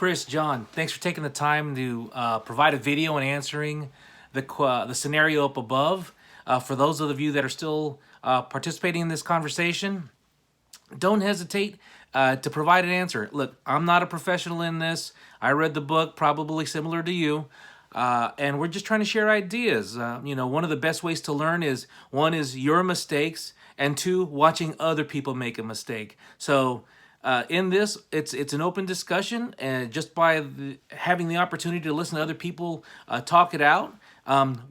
Chris, John, thanks for taking the time to provide a video and answering the scenario up above. For those of you that are still participating in this conversation, don't hesitate to provide an answer. Look, I'm not a professional in this. I read the book, probably similar to you. And we're just trying to share ideas. One of the best ways to learn is, one is your mistakes, and two, watching other people make a mistake. So in this, it's an open discussion, and just by having the opportunity to listen to other people talk it out,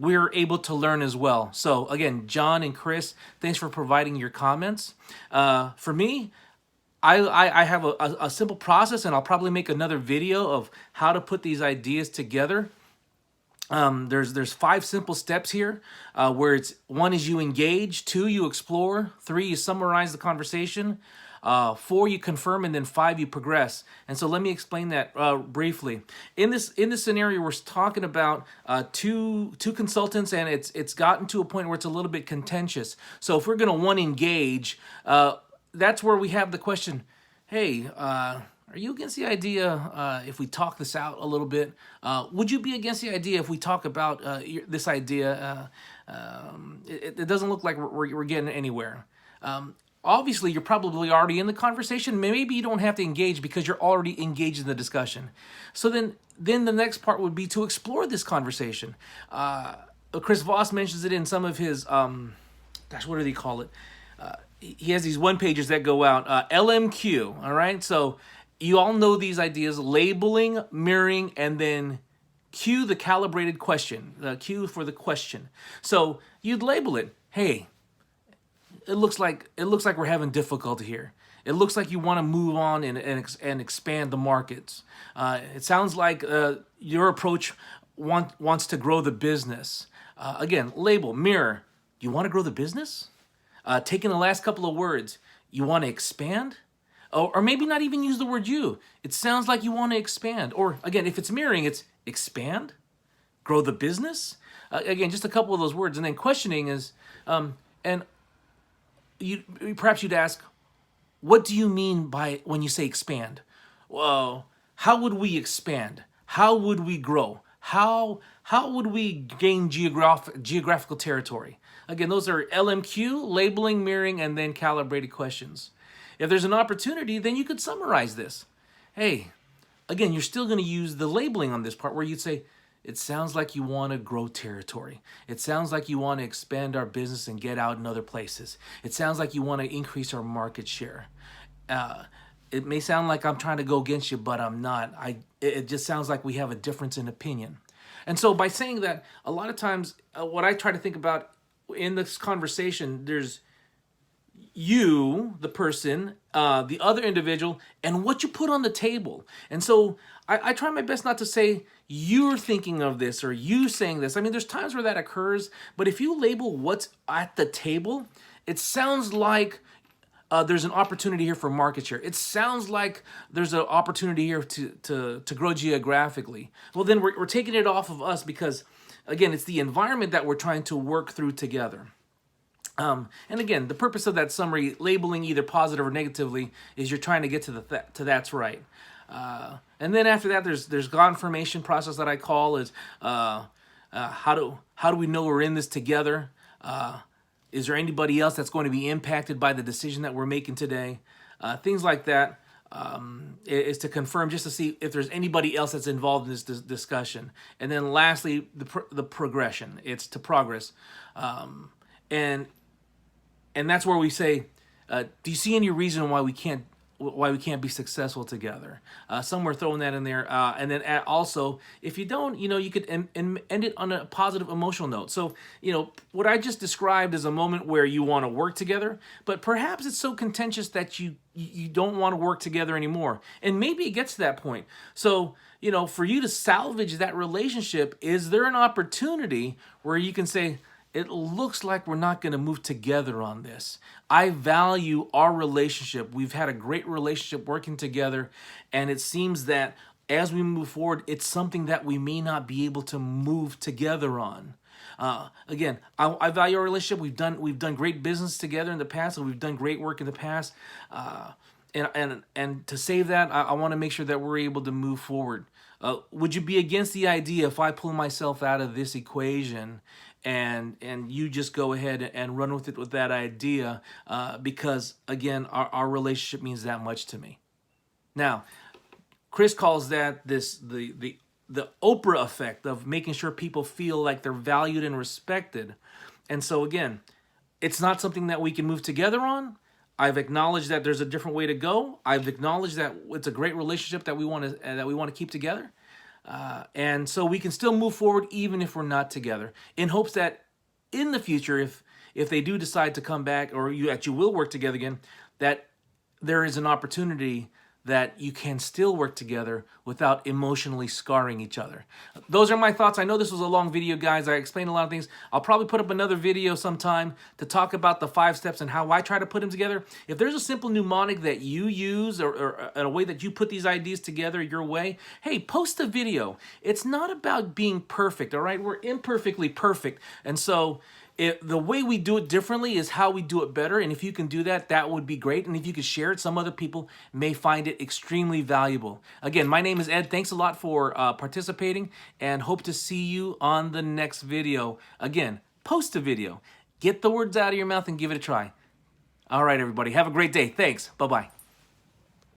we're able to learn as well. So again, John and Chris, thanks for providing your comments. For me, I have a simple process, and I'll probably make another video of how to put these ideas together. There's 5 simple steps here, where it's 1 is you engage, 2 you explore, 3 you summarize the conversation, 4 you confirm, and then 5 you progress. And so let me explain that briefly. In this scenario, we're talking about two consultants, and it's gotten to a point where it's a little bit contentious. So if we're going to engage, that's where we have the question, hey, are you against the idea if we talk this out a little bit? Would you be against the idea if we talk about this idea? It doesn't look like we're getting anywhere. Obviously, you're probably already in the conversation. Maybe you don't have to engage because you're already engaged in the discussion. So then the next part would be to explore this conversation. Chris Voss mentions it in some of his, what do they call it? He has these one-pagers that go out, LMQ, all right? So you all know these ideas: labeling, mirroring, and then Q, the calibrated question, the Q for the question. So you'd label it, hey, it looks like we're having difficulty here. It looks like you want to move on and expand the markets. It sounds like your approach wants to grow the business. Again, label, mirror. You want to grow the business? Taking the last couple of words, you want to expand? Or maybe not even use the word you. It sounds like you want to expand. Or again, if it's mirroring, it's expand, grow the business. Again, just a couple of those words. And then questioning is, and perhaps you'd ask, what do you mean by when you say expand? Well, how would we expand? How would we grow? How would we gain geographical territory? Again, those are LMQ, labeling, mirroring, and then calibrated questions. If there's an opportunity, then you could summarize this. Hey, again, you're still going to use the labeling on this part where you'd say, it sounds like you want to grow territory. It sounds like you want to expand our business and get out in other places. It sounds like you want to increase our market share. It may sound like I'm trying to go against you, but I'm not. It just sounds like we have a difference in opinion. And so by saying that, a lot of times what I try to think about in this conversation, there's you, the person, the other individual, and what you put on the table. And so I try my best not to say you're thinking of this or you saying this. I mean, there's times where that occurs, but if you label what's at the table, it sounds like there's an opportunity here for market share. It sounds like there's an opportunity here to grow geographically. Well, then we're taking it off of us because, again, it's the environment that we're trying to work through together. And again, the purpose of that summary, labeling either positive or negatively, is you're trying to get to that's right. And then after that, there's confirmation process that I call is how do we know we're in this together? Is there anybody else that's going to be impacted by the decision that we're making today? Things like that is to confirm, just to see if there's anybody else that's involved in this discussion. And then lastly, the progression. It's to progress. And that's where we say, do you see any reason why we can't be successful together? Some were throwing that in there. And then also, if you don't, you could end it on a positive emotional note. So, what I just described is a moment where you want to work together, but perhaps it's so contentious that you don't want to work together anymore. And maybe it gets to that point. So, for you to salvage that relationship, is there an opportunity where you can say, it looks like we're not going to move together on this. I value our relationship. We've had a great relationship working together, and it seems that as we move forward, it's something that we may not be able to move together on. Again, I value our relationship. We've done great business together in the past, and we've done great work in the past. And to save that, I want to make sure that we're able to move forward. Would you be against the idea if I pull myself out of this equation and you just go ahead and run with it with that idea? Because again, our relationship means that much to me. Now, Chris calls that the Oprah effect of making sure people feel like they're valued and respected. And so again, it's not something that we can move together on. I've acknowledged that there's a different way to go. I've acknowledged that it's a great relationship that we want to keep together, and so we can still move forward even if we're not together. In hopes that in the future, if they do decide to come back, or you actually will work together again, that there is an opportunity that you can still work together without emotionally scarring each other. Those are my thoughts. I know this was a long video, guys. I explained a lot of things. I'll probably put up another video sometime to talk about the 5 steps and how I try to put them together. If there's a simple mnemonic that you use or a way that you put these ideas together your way, hey, post a video. It's not about being perfect, all right? We're imperfectly perfect. And so the way we do it differently is how we do it better. And if you can do that, that would be great. And if you could share it, some other people may find it extremely valuable. Again, my name is Ed. Thanks a lot for participating, and hope to see you on the next video. Again, post a video. Get the words out of your mouth and give it a try. All right, everybody. Have a great day. Thanks. Bye-bye.